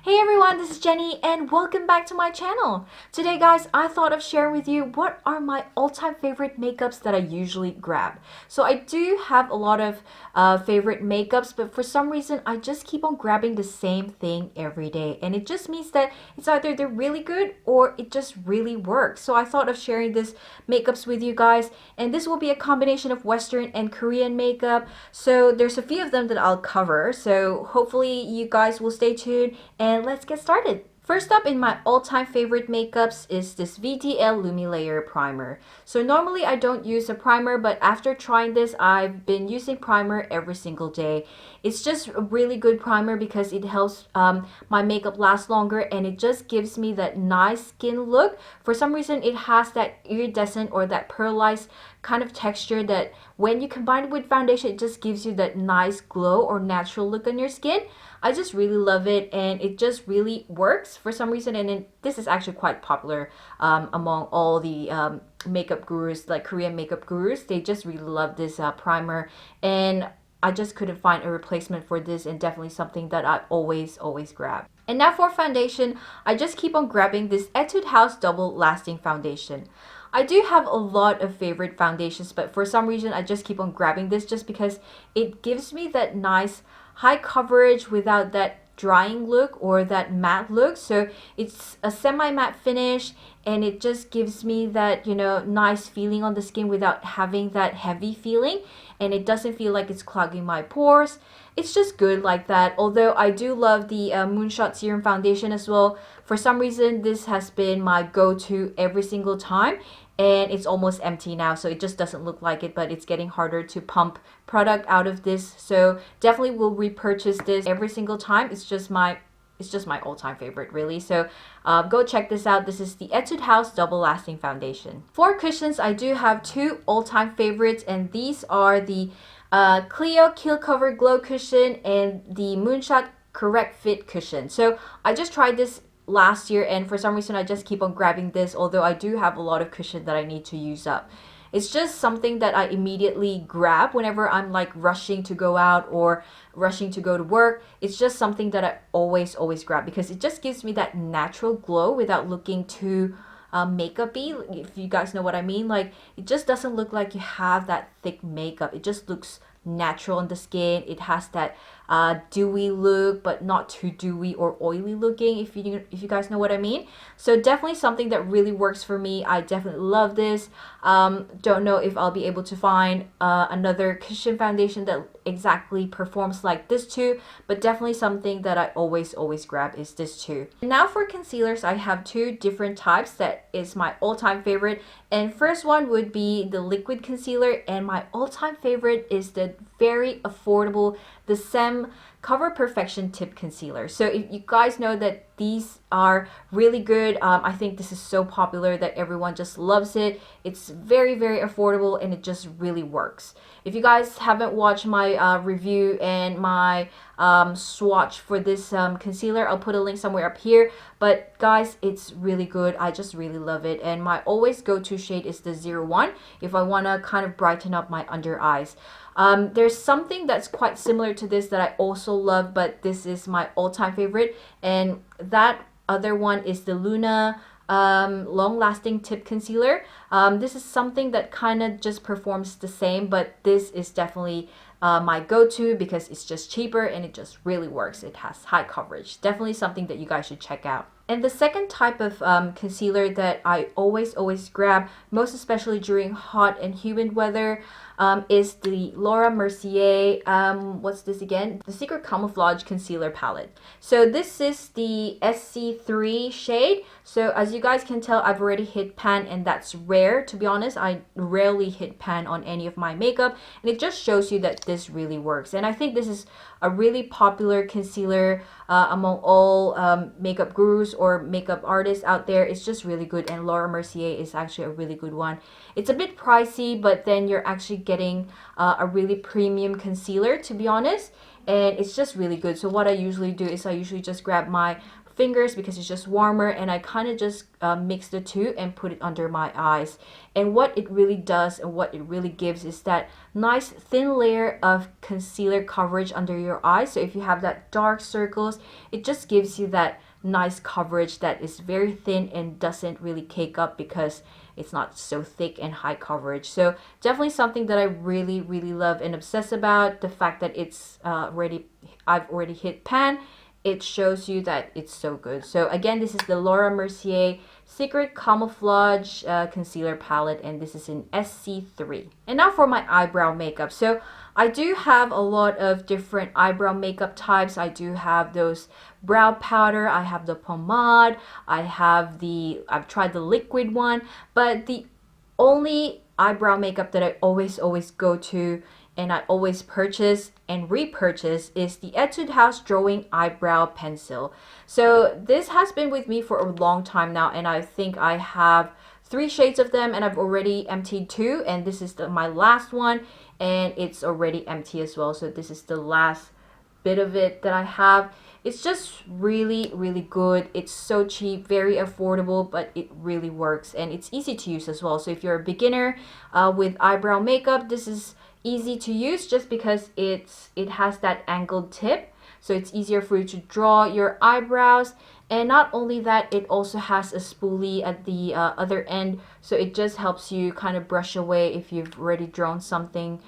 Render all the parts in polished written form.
Hey everyone, this is Jenny and welcome back to my channel. Today guys, I thought of sharing with you what are my all-time favorite makeups that I usually grab. So I do have a lot of favorite makeups, but for some reason I just keep on grabbing the same thing every day. And it just means that it's either they're really good or it just really works. So I thought of sharing this makeups with you guys, and this will be a combination of Western and Korean makeup. So there's a few of them that I'll cover. So hopefully you guys will stay tuned and let's get started. First up in my all-time favorite makeups is this VTL Lumi Layer Primer. So normally I don't use a primer, but after trying this, I've been using primer every single day. It's just a really good primer because it helps my makeup last longer, and it just gives me that nice skin look. For some reason, it has that iridescent or that pearlized kind of texture that when you combine it with foundation, it just gives you that nice glow or natural look on your skin. I just really love it, and it just really works for some reason. And then this is actually quite popular among all the makeup gurus, like Korean makeup gurus. They just really love this primer, and I just couldn't find a replacement for this, and definitely something that I always grab. And now for foundation, I just keep on grabbing this Etude House Double Lasting Foundation. I do have a lot of favorite foundations, but for some reason I just keep on grabbing this just because it gives me that nice high coverage without that drying look or that matte look. So it's a semi-matte finish, and it just gives me that, you know, nice feeling on the skin without having that heavy feeling, and it doesn't feel like it's clogging my pores. It's just good like that. Although I do love the Moonshot Serum Foundation as well. For some reason, this has been my go-to every single time, and it's almost empty now, so it just doesn't look like it, but it's getting harder to pump product out of this. So definitely will repurchase this every single time. It's just my all-time favorite, really. So go check this out. This is the Etude House Double Lasting Foundation. For cushions, I do have two all-time favorites, and these are the Clio Kill Cover Glow Cushion and the Moonshot Correct Fit Cushion. So I just tried this last year, and for some reason I just keep on grabbing this, although I do have a lot of cushion that I need to use up. It's just something that I immediately grab whenever I'm like rushing to go out or rushing to go to work. It's just something that I always grab because it just gives me that natural glow without looking too makeup-y, if you guys know what I mean. Like, it just doesn't look like you have that thick makeup. It just looks natural on the skin. It has that dewy look, but not too dewy or oily looking, if you guys know what I mean. So definitely something that really works for me. I definitely love this. Don't know if I'll be able to find another cushion foundation that exactly performs like this too, but definitely something that I always grab is this too. And now for concealers, I have two different types that is my all-time favorite. And first one would be the liquid concealer, and my all-time favorite is the very affordable the Sem Cover Perfection Tip Concealer. So if you guys know that these are really good, I think this is so popular that everyone just loves it. It's very affordable, and it just really works. If you guys haven't watched my review and my swatch for this concealer, I'll put a link somewhere up here. But guys, it's really good. I just really love it, and my always go-to shade is the 01 if I want to kind of brighten up my under eyes. There's something that's quite similar to this that I also love, but this is my all-time favorite, and that other one is the Luna long-lasting tip concealer. This is something that kind of just performs the same, but this is definitely my go-to because it's just cheaper and it just really works. It has high coverage. Definitely something that you guys should check out. And the second type of concealer that I always grab, most especially during hot and humid weather, is the Laura Mercier, what's this again? The Secret Camouflage Concealer Palette. So this is the SC3 shade. So as you guys can tell, I've already hit pan, and that's rare. To be honest, I rarely hit pan on any of my makeup, and it just shows you that this really works. And I think this is a really popular concealer among all makeup gurus or makeup artists out there. It's just really good, and Laura Mercier is actually a really good one. It's a bit pricey, but then you're actually getting a really premium concealer, to be honest, and it's just really good. So what I usually do is I usually just grab my fingers because it's just warmer, and I kind of just mix the two and put it under my eyes. And what it really does and what it really gives is that nice thin layer of concealer coverage under your eyes. So if you have that dark circles, it just gives you that nice coverage that is very thin and doesn't really cake up because it's not so thick and high coverage. So definitely something that I really love and obsess about. The fact that it's I've already hit pan, it shows you that it's so good. So again, this is the Laura Mercier Secret Camouflage Concealer Palette, and this is in SC3. And now for my eyebrow makeup. So I do have a lot of different eyebrow makeup types. I do have those brow powder, I have the pomade, I've tried the liquid one, but the only eyebrow makeup that I always go to and I always purchase and repurchase is the Etude House Drawing Eyebrow Pencil. So this has been with me for a long time now, and I think I have 3 shades of them, and I've already emptied 2, and this is my last one, and it's already empty as well. So this is the last bit of it that I have. It's just really good. It's so cheap, very affordable, but it really works, and it's easy to use as well. So if you're a beginner with eyebrow makeup, this is easy to use just because it has that angled tip, so it's easier for you to draw your eyebrows. And not only that, it also has a spoolie at the other end, so it just helps you kind of brush away if you've already drawn something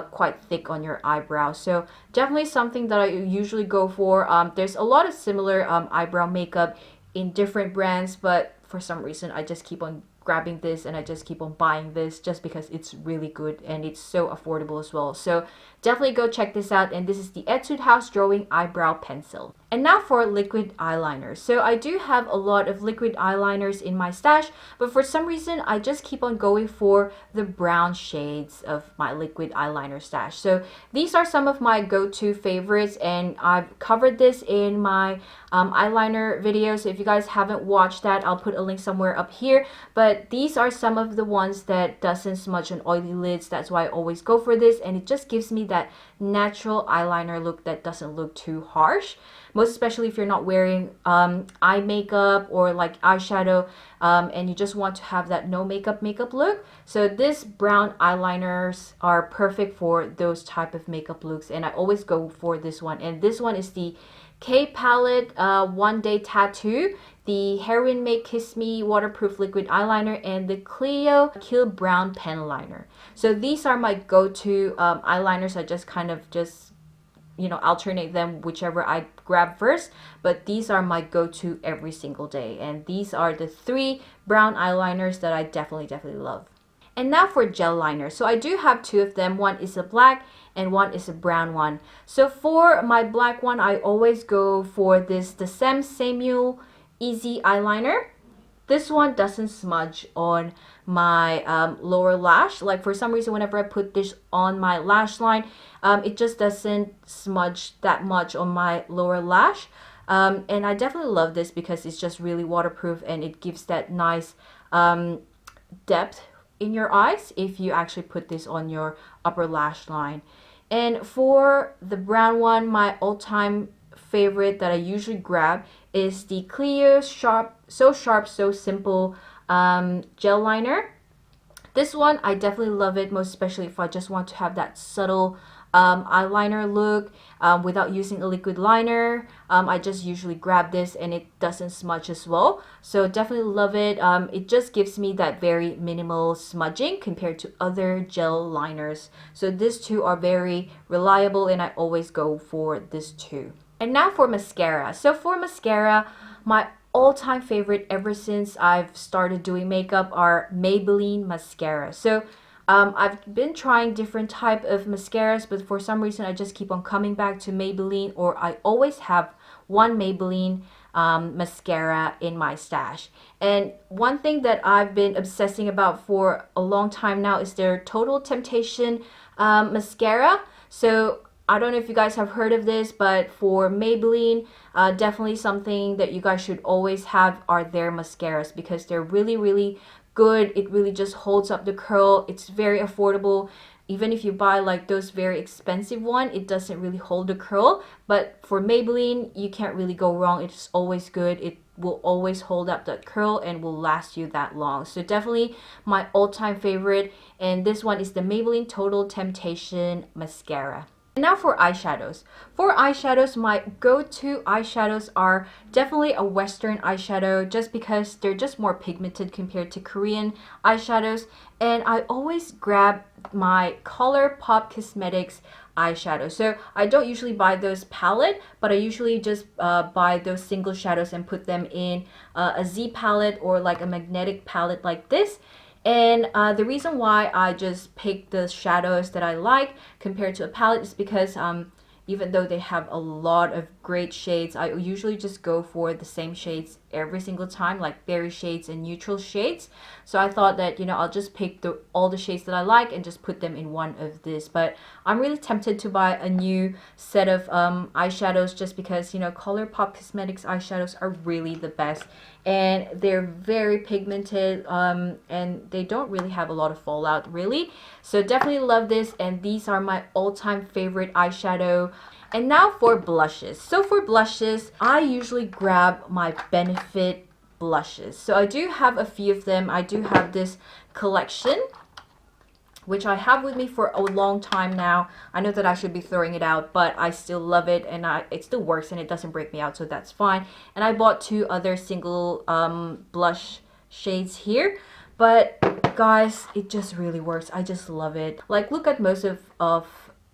quite thick on your eyebrow. So definitely something that I usually go for. There's a lot of similar eyebrow makeup in different brands, but for some reason I just keep on grabbing this and I just keep on buying this just because it's really good and it's so affordable as well. So definitely go check this out, and this is the Etude House Drawing Eyebrow Pencil. And now for liquid eyeliner. So I do have a lot of liquid eyeliners in my stash, but for some reason I just keep on going for the brown shades of my liquid eyeliner stash. So these are some of my go-to favorites, and I've covered this in my eyeliner video. So if you guys haven't watched that, I'll put a link somewhere up here. But these are some of the ones that doesn't smudge on oily lids. That's why I always go for this, and it just gives me that natural eyeliner look that doesn't look too harsh. Most especially if you're not wearing eye makeup or like eyeshadow, and you just want to have that no makeup look. So this brown eyeliners are perfect for those type of makeup looks, and I always go for this one. And this one is the K Palette One Day Tattoo, the Heroin Make Kiss Me Waterproof Liquid Eyeliner, and the Clio Kill Brown Pen Liner. So these are my go-to eyeliners. I just kind of alternate them whichever I grab first, but these are my go-to every single day, and these are the 3 brown eyeliners that I definitely love. And now for gel liner. So I do have 2 of them. One is a black and one is a brown one. So for my black one, I always go for the Sam Samuel Easy Eyeliner. This one doesn't smudge on my lower lash. Like for some reason, whenever I put this on my lash line, it just doesn't smudge that much on my lower lash. And I definitely love this because it's just really waterproof, and it gives that nice depth in your eyes if you actually put this on your upper lash line. And for the brown one, my all-time favorite that I usually grab is the Clio So Sharp So Simple gel liner. This one I definitely love it, most especially if I just want to have that subtle eyeliner look without using a liquid liner. I just usually grab this, and it doesn't smudge as well, so definitely love it. It just gives me that very minimal smudging compared to other gel liners. So these 2 are very reliable, and I always go for this 2. And now for mascara. So for mascara, my all-time favorite ever since I've started doing makeup are Maybelline mascara. So I've been trying different type of mascaras, but for some reason I just keep on coming back to Maybelline, or I always have one Maybelline mascara in my stash. And one thing that I've been obsessing about for a long time now is their Total Temptation mascara. So I don't know if you guys have heard of this, but for Maybelline, definitely something that you guys should always have are their mascaras, because they're really good. It really just holds up the curl. It's very affordable. Even if you buy like those very expensive one, it doesn't really hold the curl. But for Maybelline, you can't really go wrong. It's always good. It will always hold up that curl and will last you that long. So definitely my all-time favorite. And this one is the Maybelline Total Temptation Mascara. And now for eyeshadows. For eyeshadows, my go-to eyeshadows are definitely a Western eyeshadow just because they're just more pigmented compared to Korean eyeshadows. And I always grab my Colourpop Cosmetics eyeshadow. So I don't usually buy those palette, but I usually just buy those single shadows and put them in a Z palette or like a magnetic palette like this. And the reason why I just pick the shadows that I like compared to a palette is because even though they have a lot of great shades, I usually just go for the same shades every single time, like berry shades and neutral shades. So I thought that, you know, I'll just pick all the shades that I like and just put them in one of this. But I'm really tempted to buy a new set of eyeshadows just because, you know, Colourpop Cosmetics eyeshadows are really the best. And they're very pigmented and they don't really have a lot of fallout really. So definitely love this, and these are my all-time favorite eyeshadow. And now for blushes. So for blushes, I usually grab my Benefit blushes. So I do have a few of them. I do have this collection, which I have with me for a long time now. I know that I should be throwing it out, but I still love it, and it still works and it doesn't break me out, so that's fine. And I bought two other single blush shades here, but guys, it just really works. I just love it. Like, look at most of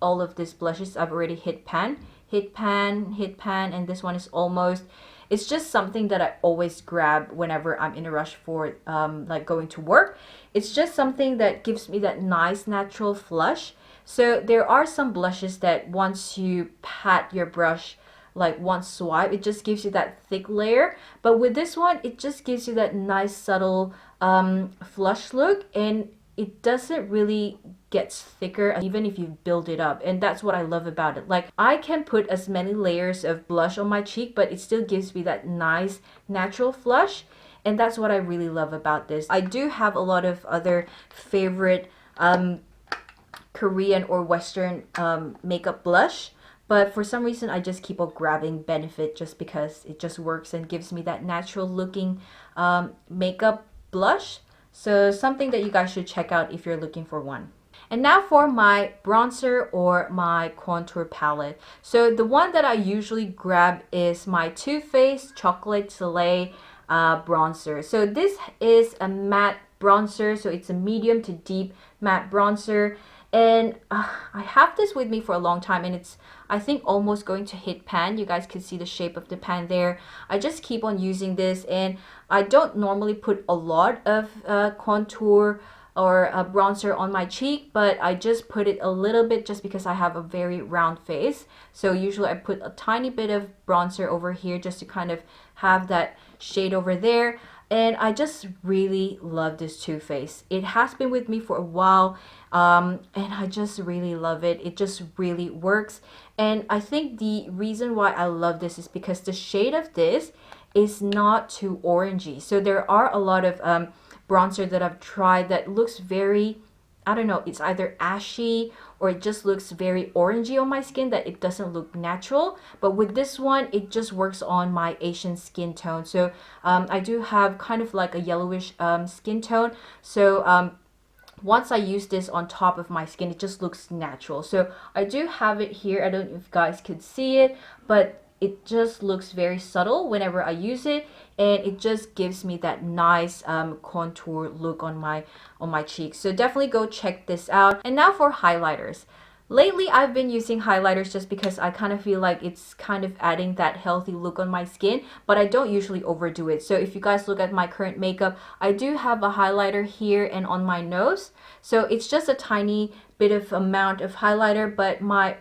all of these blushes. I've already hit pan, and this one is almost. It's just something that I always grab whenever I'm in a rush for like going to work. It's just something that gives me that nice natural flush. So there are some blushes that once you pat your brush, like one swipe, it just gives you that thick layer. But with this one, it just gives you that nice subtle flush look, and it doesn't really gets thicker even if you build it up. And that's what I love about it. Like, I can put as many layers of blush on my cheek, but it still gives me that nice natural flush. And that's what I really love about this. I do have a lot of other favorite Korean or Western makeup blush, but for some reason I just keep on grabbing Benefit just because it just works and gives me that natural looking makeup blush. So something that you guys should check out if you're looking for one. And now for my bronzer or my contour palette. So the one that I usually grab is my Too Faced Chocolate Soleil bronzer. So this is a matte bronzer, so it's a medium to deep matte bronzer. And I have this with me for a long time, and it's, I think, almost going to hit pan. You guys can see the shape of the pan there. I just keep on using this, and I don't normally put a lot of contour or a bronzer on my cheek, but I just put it a little bit just because I have a very round face. So usually I put a tiny bit of bronzer over here just to kind of have that shade over there. And I just really love this Too Faced. It has been with me for a while, and I just really love it. It just really works. And I think the reason why I love this is because the shade of this is not too orangey. So there are a lot of bronzer that I've tried that looks very, I don't know, it's either ashy or it just looks very orangey on my skin, that it doesn't look natural. But with this one, it just works on my Asian skin tone. So I do have kind of like a yellowish skin tone. So once I use this on top of my skin, it just looks natural. So I do have it here. I don't know if you guys could see it, but it just looks very subtle whenever I use it, and it just gives me that nice contour look on my cheeks. So definitely go check this out. And now for highlighters. Lately, I've been using highlighters just because I kind of feel like it's kind of adding that healthy look on my skin, but I don't usually overdo it. So if you guys look at my current makeup, I do have a highlighter here and on my nose. So it's just a tiny bit of amount of highlighter, but my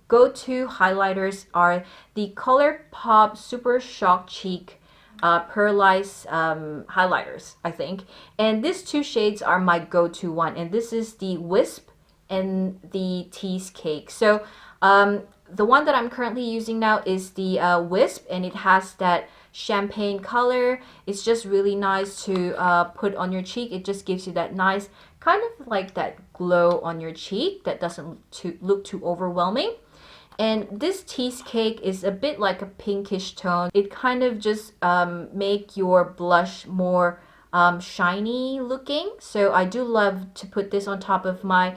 go-to highlighters are the Colourpop Super Shock Cheek Pearlized highlighters, I think. And these two shades are my go-to one. And this is the Wisp and the Teasecake. So the one that I'm currently using now is the Wisp, and it has that champagne color. It's just really nice to put on your cheek. It just gives you that nice kind of like that glow on your cheek that doesn't look too overwhelming. And this Teasecake is a bit like a pinkish tone. It kind of just make your blush more shiny looking. So I do love to put this on top of my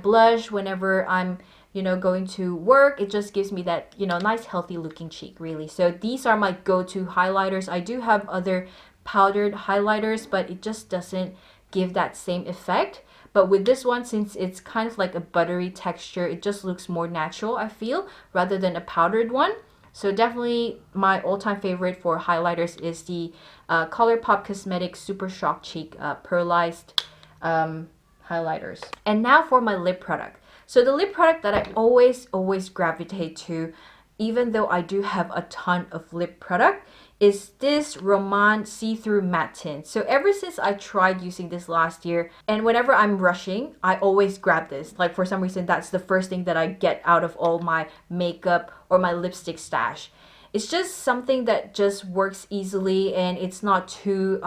blush whenever I'm going to work. It just gives me that nice healthy looking cheek, really. So these are my go-to highlighters. I do have other powdered highlighters, but it just doesn't give that same effect. But with this one, since it's kind of like a buttery texture, it just looks more natural, I feel, rather than a powdered one. So definitely my all-time favorite for highlighters is the Colourpop Cosmetics Super Shock Cheek Pearlized highlighters. And now for my lip product. So the lip product that I always gravitate to, even though I do have a ton of lip product, is this rom&nd see-through matte tint. So ever since I tried using this last year, and whenever I'm rushing, I always grab this. Like for some reason, that's the first thing that I get out of all my makeup or my lipstick stash. It's just something that just works easily, and it's not too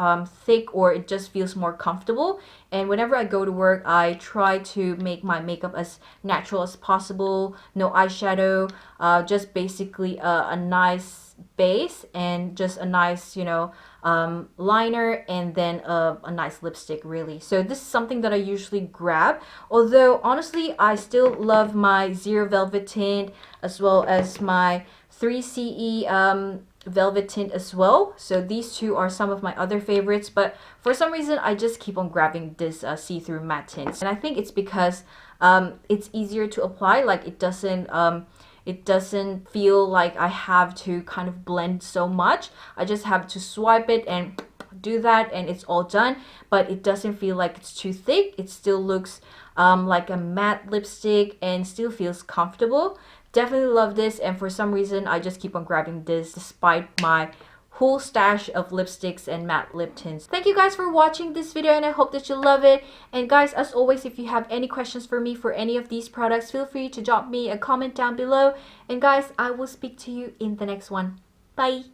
thick, or it just feels more comfortable. And whenever I go to work, I try to make my makeup as natural as possible. No eyeshadow, just basically a nice base and just a nice liner, and then a nice lipstick, really. So this is something that I usually grab, although honestly I still love my Zero Velvet Tint as well as my 3CE Velvet Tint as well. So these two are some of my other favorites, but for some reason I just keep on grabbing this see-through matte tints, and I think it's because it's easier to apply. Like it doesn't feel like I have to kind of blend so much. I just have to swipe it and do that, and it's all done. But it doesn't feel like it's too thick. It still looks like a matte lipstick and still feels comfortable. Definitely love this, and for some reason I just keep on grabbing this despite my whole stash of lipsticks and matte lip tints. Thank you guys for watching this video, and I hope that you love it. And guys, as always, if you have any questions for me for any of these products, feel free to drop me a comment down below. And guys, I will speak to you in the next one. Bye!